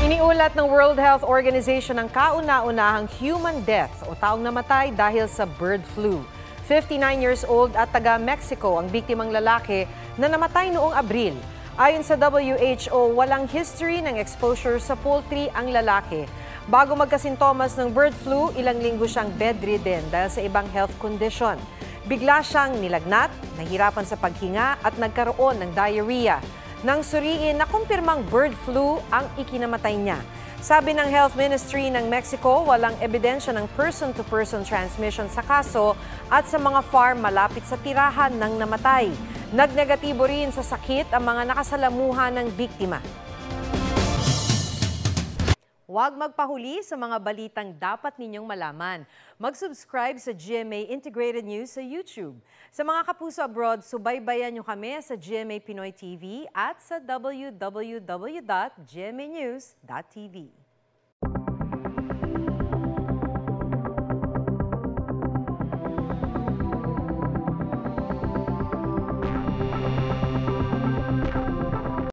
Iniulat ng World Health Organization ang kauna-unahang human death o taong namatay dahil sa bird flu. 59 years old at taga-Mexico ang biktimang lalaki na namatay noong Abril. Ayon sa WHO, walang history ng exposure sa poultry ang lalaki. Bago magkasintomas ng bird flu, ilang linggo siyang bedridden dahil sa ibang health condition. Bigla siyang nilagnat, nahirapan sa paghinga at nagkaroon ng diarrhea. Nang suriin, nakumpirmang bird flu ang ikinamatay niya. Sabi ng Health Ministry ng Mexico, walang ebidensya ng person-to-person transmission sa kaso at sa mga farm malapit sa tirahan ng namatay. Nagnegatibo rin sa sakit ang mga nakasalamuhan ng biktima. Huwag magpahuli sa mga balitang dapat ninyong malaman. Mag-subscribe sa GMA Integrated News sa YouTube. Sa mga kapuso abroad, subaybayan nyo kami sa GMA Pinoy TV at sa www.gmanews.tv.